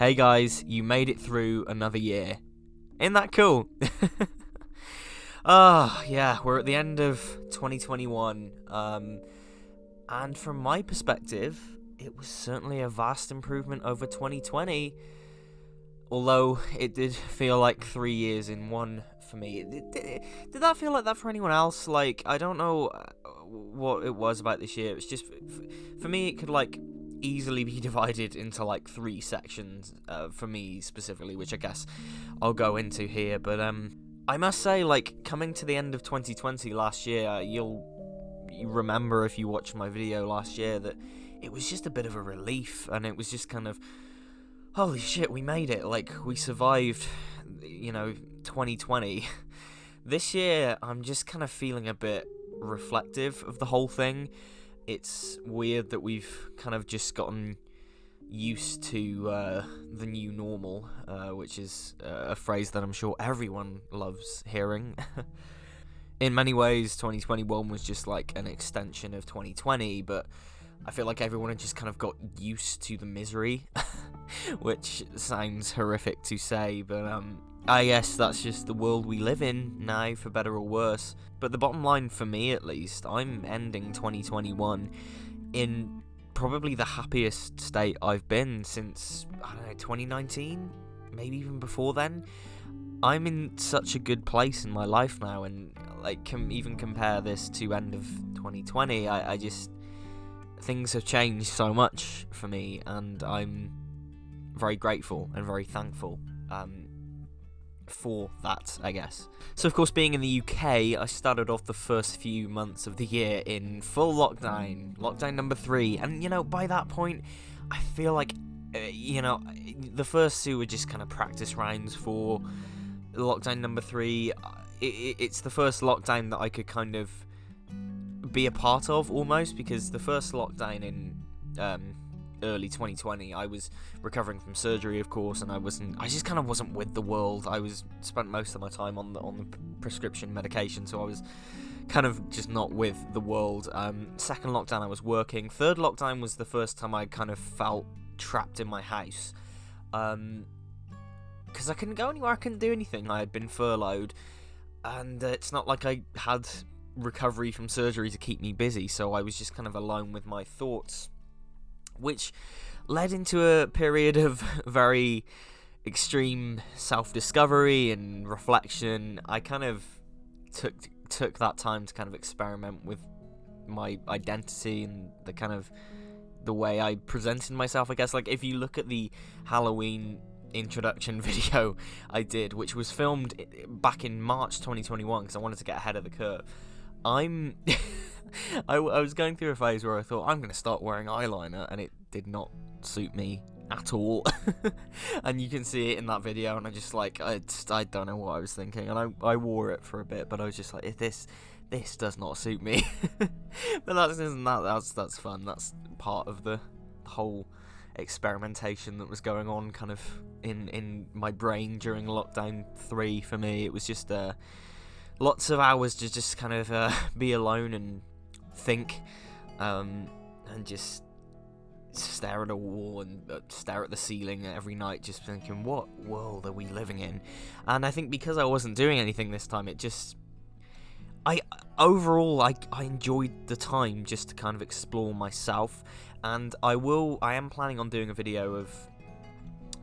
Hey guys, you made it through another year. Ain't that cool? Yeah, we're at the end of 2021. And from my perspective, it was certainly a vast improvement over 2020. Although it did feel like 3 years in one for me. Did that feel like that for anyone else? Like, I don't know what it was about this year. It was just, for me, it could, like, easily be divided into, like, 3 sections, for me specifically, which I guess I'll go into here. But, I must say, like, coming to the end of 2020 last year, you remember if you watched my video last year that it was just a bit of a relief, and it was just kind of, holy shit, we made it. Like, we survived, 2020. This year, I'm just kind of feeling a bit reflective of the whole thing. It's weird that we've kind of just gotten used to the new normal, which is a phrase that I'm sure everyone loves hearing. In many ways, 2021 was just like an extension of 2020, but I feel like everyone had just kind of got used to the misery, which sounds horrific to say, but I guess that's just the world we live in now, for better or worse. But the bottom line, for me at least, I'm ending 2021 in probably the happiest state I've been since, 2019? Maybe even before then? I'm in such a good place in my life now, and even compare this to end of 2020, I just... things have changed so much for me, and I'm very grateful and very thankful for that, I guess. So, of course, being in the UK, I started off the first few months of the year in full lockdown number 3, and, by that point, I feel like, the first 2 were just kind of practice rounds for lockdown number 3. It's the first lockdown that I could kind of be a part of, almost, because the first lockdown in early 2020, I was recovering from surgery, of course, and I just kind of wasn't with the world. I spent most of my time on the prescription medication, so I was kind of just not with the world. Second lockdown, I was working. Third lockdown was the first time I kind of felt trapped in my house, because I couldn't go anywhere, I couldn't do anything. I had been furloughed, and it's not like I had recovery from surgery to keep me busy, so I was just kind of alone with my thoughts, which led into a period of very extreme self-discovery and reflection. I kind of took that time to kind of experiment with my identity and the way I presented myself, I guess. Like, if you look at the Halloween introduction video I did, which was filmed back in March 2021, because I wanted to get ahead of the curve, I was going through a phase where I thought, I'm going to start wearing eyeliner, and it did not suit me at all. And you can see it in that video, and I don't know what I was thinking, and I wore it for a bit, but I was just like, this does not suit me. But that's fun. That's part of the whole experimentation that was going on kind of in my brain during lockdown 3 for me. It was just lots of hours to just kind of be alone and think, and just stare at a wall and stare at the ceiling every night, just thinking, what world are we living in? And I think because I wasn't doing anything this time, overall I enjoyed the time just to kind of explore myself. And I am planning on doing a video of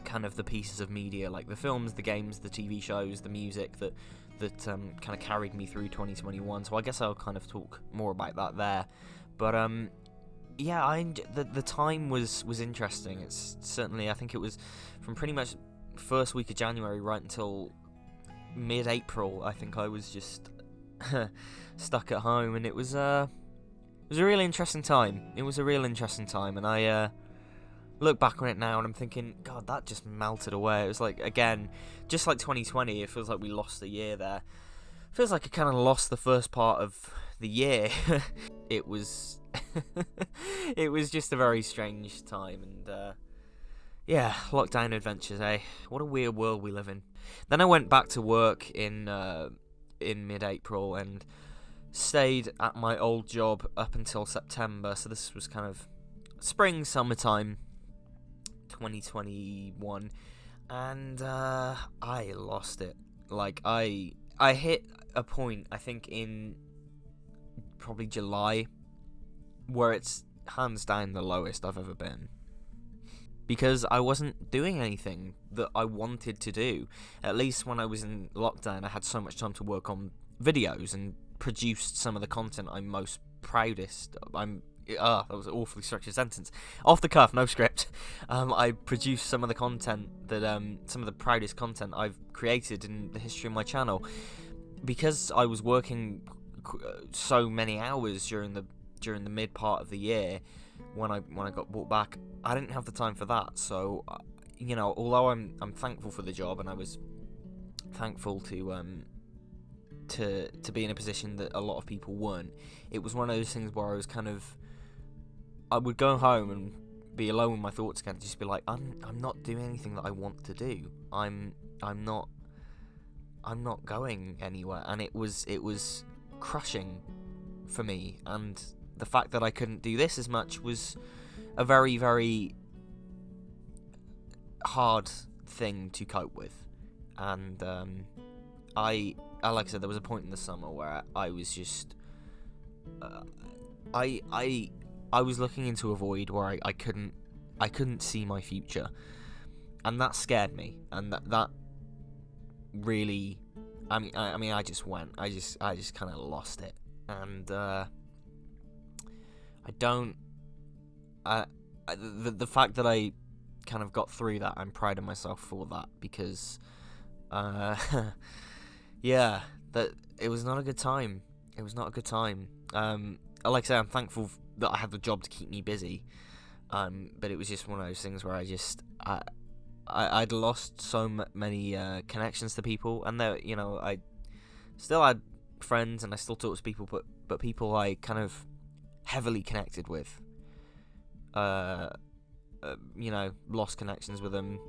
kind of the pieces of media, like the films, the games, the TV shows, the music that kind of carried me through 2021. So I guess I'll kind of talk more about that there. But yeah, the time was interesting. It's certainly, I think it was from pretty much first week of January right until mid-April. I think I was just stuck at home, and it was a really interesting time. It was a real interesting time, and I look back on it now, and I'm thinking, God, that just melted away. It was like, again, just like 2020, it feels like we lost a year there. It feels like I kind of lost the first part of the year. It was it was just a very strange time, and yeah, lockdown adventures, eh? What a weird world we live in. Then I went back to work in mid-April and stayed at my old job up until September, so this was kind of spring, summertime 2021, and I lost it. Like, I hit a point, I think, in probably July, where it's hands down the lowest I've ever been. Because I wasn't doing anything that I wanted to do. At least when I was in lockdown, I had so much time to work on videos and produced some of the content I'm most proudest. That was an awfully structured sentence. Off the cuff, no script. I produced some of the content that, some of the proudest content I've created in the history of my channel. Because I was working so many hours during the mid part of the year, when I got brought back, I didn't have the time for that. So, although I'm thankful for the job, and I was thankful to be in a position that a lot of people weren't, it was one of those things where I would go home and be alone with my thoughts again, just be like, I'm not doing anything that I want to do. I'm not going anywhere, and it was crushing for me. And the fact that I couldn't do this as much was a very, very hard thing to cope with. And like I said, there was a point in the summer where I was just I was looking into a void where I couldn't see my future, and that scared me, and that really, I mean I just kind of lost it. And the fact that I kind of got through that, I'm proud of myself for that, because yeah, that it was not a good time. It was not a good time. Like I say, I'm thankful that I had the job to keep me busy. But it was just one of those things where I'd lost so many connections to people, and I still had friends and I still talk to people, but people I kind of heavily connected with, lost connections with them,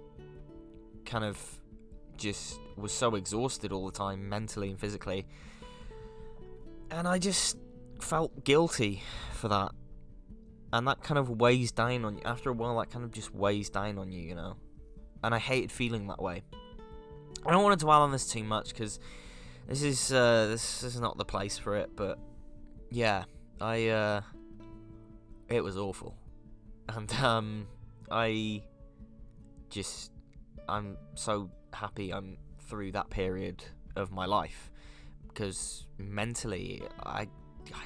kind of just was so exhausted all the time, mentally and physically, and I just felt guilty for that, and that kind of weighs down on you. After a while, that kind of just weighs down on you, and I hated feeling that way. I don't want to dwell on this too much, because this is not the place for it, but yeah, it was awful, and I'm so happy I'm through that period of my life, because mentally I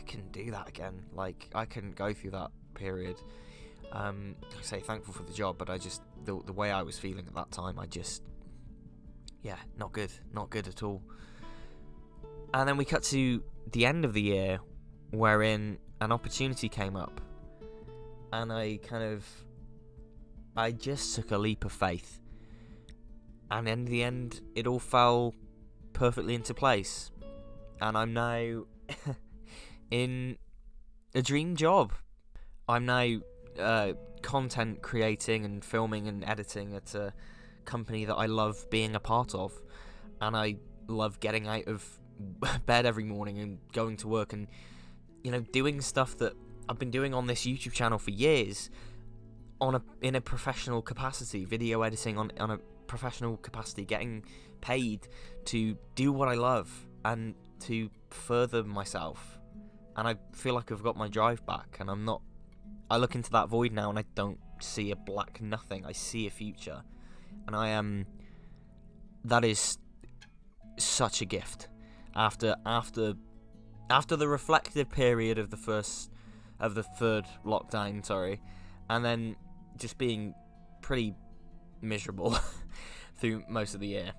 couldn't do that again. Like, I couldn't go through that period. I say thankful for the job, but I just, the way I was feeling at that time, not good at all. And then we cut to the end of the year, wherein an opportunity came up, and I just took a leap of faith, and in the end, it all fell perfectly into place, and I'm now in a dream job. I'm now content creating and filming and editing at a company that I love being a part of, and I love getting out of bed every morning and going to work, and doing stuff that I've been doing on this YouTube channel for years in a professional capacity, video editing on a professional capacity, getting paid to do what I love and to further myself. And I feel like I've got my drive back, and I look into that void now and I don't see a black nothing. I see a future, and that is such a gift. After the reflective period of the third lockdown, and then just being pretty miserable through most of the year.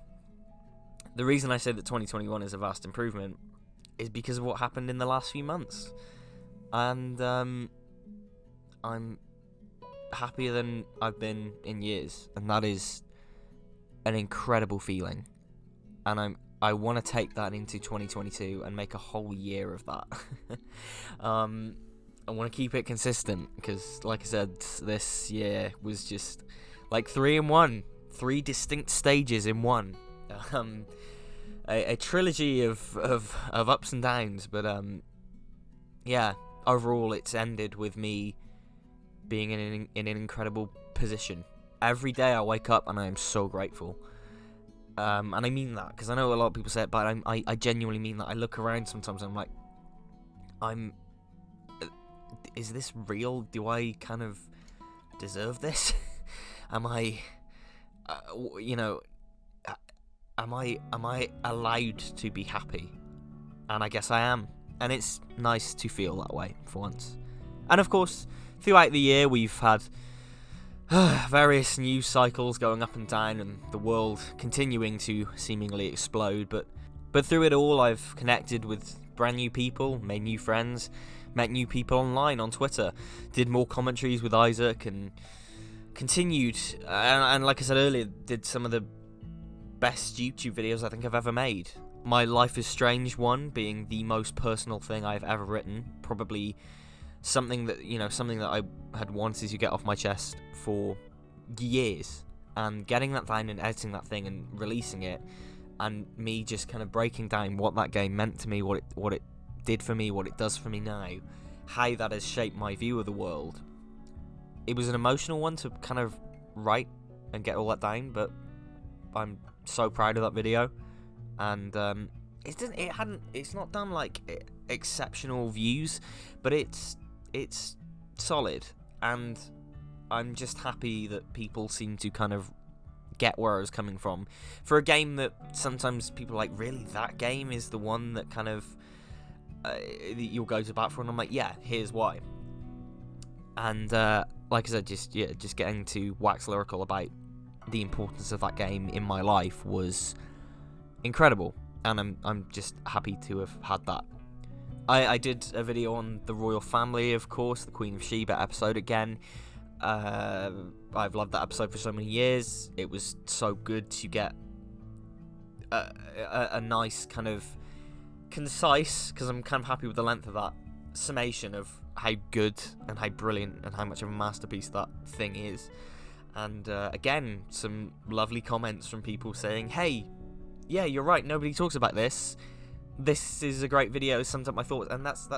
The reason I say that 2021 is a vast improvement is because of what happened in the last few months, and I'm happier than I've been in years, and that is an incredible feeling, and I want to take that into 2022 and make a whole year of that. I want to keep it consistent, because, like I said, this year was just like 3 in 1, 3 distinct stages in one. A trilogy of ups and downs, but overall it's ended with me being in an incredible position, every day I wake up and I am so grateful. And I mean that, because I know a lot of people say it, but I genuinely mean that. I look around sometimes and I'm like, is this real? Do I kind of deserve this? Am I, am I allowed to be happy? And I guess I am. And it's nice to feel that way for once. And of course, throughout the year we've had various news cycles going up and down, and the world continuing to seemingly explode. But through it all, I've connected with brand new people, made new friends, met new people online on Twitter, did more commentaries with Isaac, and continued. And like I said earlier, did some of the best YouTube videos I think I've ever made. My Life is Strange one being the most personal thing I've ever written, probably something that I had wanted to get off my chest for years, and getting that down and editing that thing and releasing it, and me just kind of breaking down what that game meant to me, what it did for me, what it does for me now, how that has shaped my view of the world. It was an emotional one to kind of write and get all that down, but I'm so proud of that video. And it's not done like exceptional views, but it's solid, and I'm just happy that people seem to kind of get where I was coming from for a game that sometimes people are like, really, that game is the one that kind of you'll go to bat for, and I'm like, yeah, here's why. And like I said, just getting to wax lyrical about the importance of that game in my life was incredible, and I'm just happy to have had that. I did a video on the royal family, of course, the Queen of Sheba episode again. I've loved that episode for so many years. It was so good to get a nice kind of concise, because I'm kind of happy with the length of that, summation of how good and how brilliant and how much of a masterpiece that thing is. And again, some lovely comments from people saying, hey, yeah, you're right, nobody talks about this. This is a great video, sums up my thoughts. And that's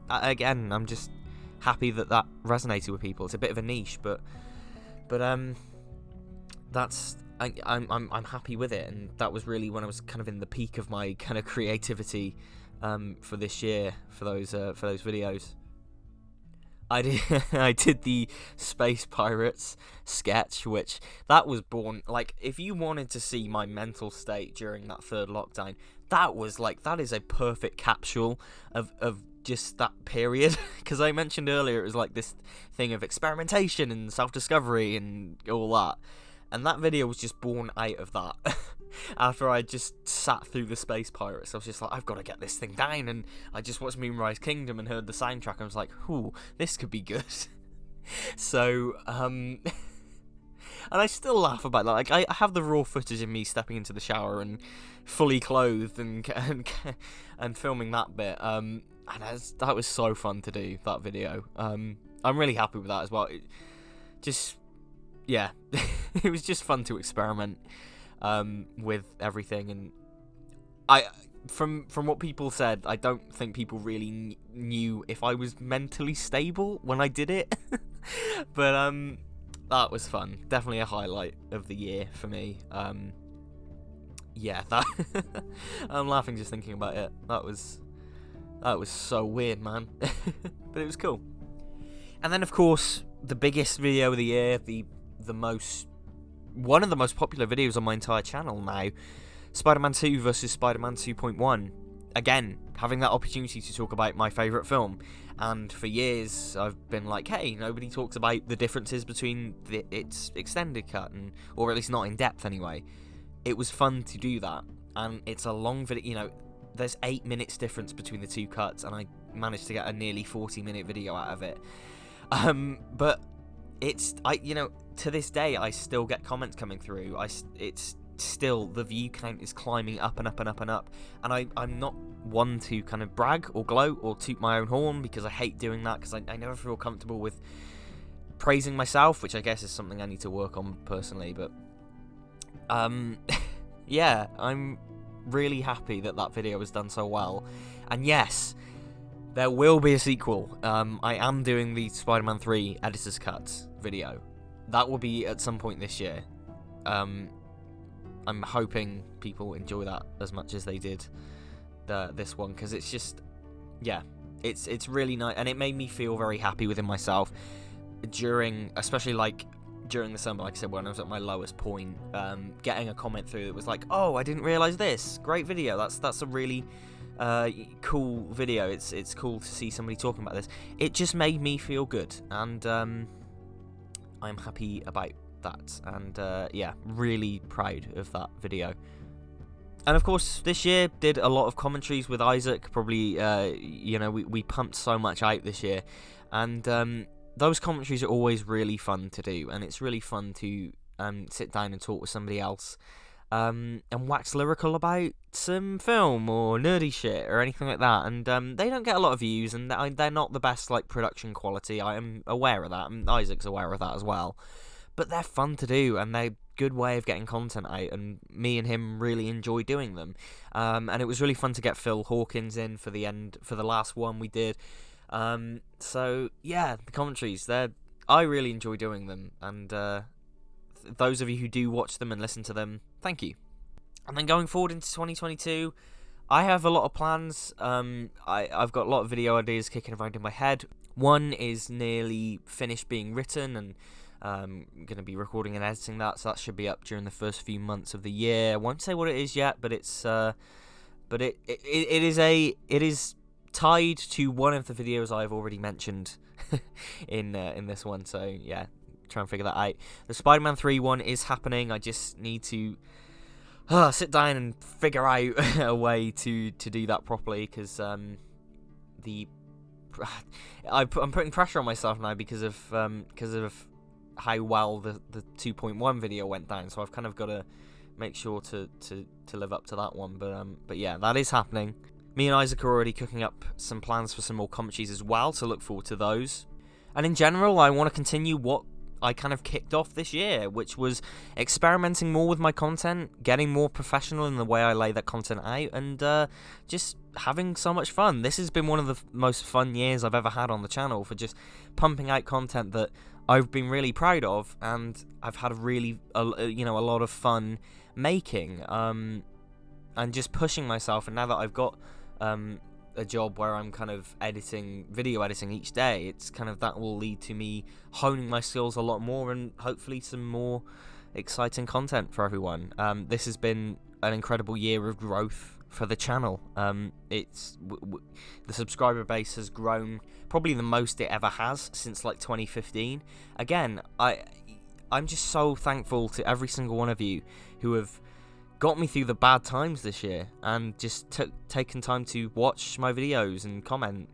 again, I'm just happy that resonated with people. It's a bit of a niche, but that's I'm happy with it. And that was really when I was kind of in the peak of my kind of creativity for this year, for those videos. I did the Space Pirates sketch, which that was born, like, if you wanted to see my mental state during that third lockdown, that is a perfect capsule of just that period, because I mentioned earlier it was like this thing of experimentation and self-discovery and all that, and that video was just born out of that. After I just sat through the Space Pirates, I was just like, I've got to get this thing down, and I just watched Moonrise Kingdom and heard the soundtrack, and I was like, ooh, this could be good. So, and I still laugh about that. Like, I have the raw footage of me stepping into the shower and fully clothed and filming that bit. And that was so fun to do, that video. I'm really happy with that as well. It was just fun to experiment with everything, and from what people said, I don't think people really knew if I was mentally stable when I did it. But that was fun. Definitely a highlight of the year for me. That I'm laughing just thinking about it. That was so weird, man. But it was cool. And then, of course, the biggest video of the year, one of the most popular videos on my entire channel now, Spider-Man 2 versus Spider-Man 2.1. Again, having that opportunity to talk about my favourite film. And for years, I've been like, hey, nobody talks about the differences between its extended cut, or at least not in depth anyway. It was fun to do that. And it's a long video, there's 8 minutes difference between the two cuts, and I managed to get a nearly 40-minute video out of it. But to this day, I still get comments coming through. It's still, the view count is climbing up and up and up and up. And I'm not one to kind of brag or gloat or toot my own horn, because I hate doing that, because I never feel comfortable with praising myself, which I guess is something I need to work on personally. But yeah, I'm really happy that video was done so well. And yes, there will be a sequel. I am doing the Spider-Man 3 Editor's Cut video. that will be at some point this year. I'm hoping people enjoy that as much as they did this one, because it's just, yeah, it's really nice, and it made me feel very happy within myself especially during the summer, like I said, when I was at my lowest point, getting a comment through that was like, "Oh, I didn't realize this. Great video. That's a really cool video. It's cool to see somebody talking about this." It just made me feel good, and I'm happy about that, and yeah, really proud of that video. And of course, this year did a lot of commentaries with Isaac. Probably, we pumped so much out this year, and those commentaries are always really fun to do, and it's really fun to sit down and talk with somebody else, and wax lyrical about some film or nerdy shit or anything like that. And they don't get a lot of views, and they're not the best production quality. I am aware of that, and Isaac's aware of that as well. But they're fun to do, and they're a good way of getting content out, and me and him really enjoy doing them. And it was really fun to get Phil Hawkins in for the last one we did. So yeah, the commentaries, I really enjoy doing them, and those of you who do watch them and listen to them, thank you. And then going forward into 2022, I have a lot of plans. I've got a lot of video ideas kicking around in my head. One is nearly finished being written, and I'm going to be recording and editing that, so that should be up during the first few months of the year. I won't say what it is yet, but it's it is tied to one of the videos I've already mentioned in this one. So yeah, try and figure that out. The Spider-Man 3 one is happening. I just need to sit down and figure out a way to do that properly, because I'm putting pressure on myself now because of how well the 2.1 video went down. So I've kind of got to make sure to live up to that one. But yeah, that is happening. Me and Isaac are already cooking up some plans for some more commentaries as well, so look forward to those. And in general, I want to continue what I kind of kicked off this year, which was experimenting more with my content, getting more professional in the way I lay that content out, and just having so much fun. This has been one of the most fun years I've ever had on the channel, for just pumping out content that I've been really proud of, and I've had a lot of fun making, and just pushing myself. And now that I've got a job where I'm kind of video editing each day, it's kind of, that will lead to me honing my skills a lot more, and hopefully some more exciting content for everyone. This has been an incredible year of growth for the channel. The subscriber base has grown probably the most it ever has since 2015. Again, I'm just so thankful to every single one of you who have got me through the bad times this year, and just taken time to watch my videos and comment.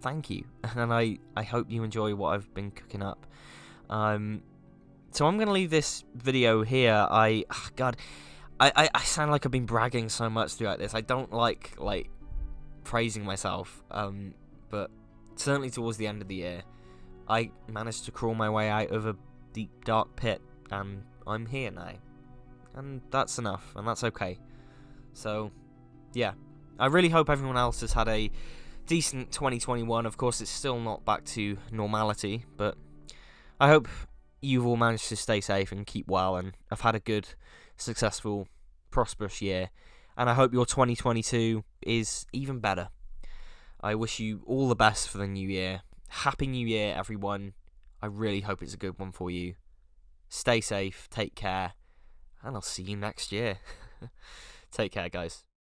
Thank you, and I hope you enjoy what I've been cooking up. So I'm gonna leave this video here. I sound like I've been bragging so much throughout this. I don't like praising myself, but certainly towards the end of the year, I managed to crawl my way out of a deep dark pit, and I'm here now. And that's enough, and that's okay. So, yeah, I really hope everyone else has had a decent 2021. Of course, it's still not back to normality, but I hope you've all managed to stay safe and keep well, and have had a good, successful, prosperous year. And I hope your 2022 is even better. I wish you all the best for the new year. Happy New Year, everyone. I really hope it's a good one for you. Stay safe, take care, and I'll see you next year. Take care, guys.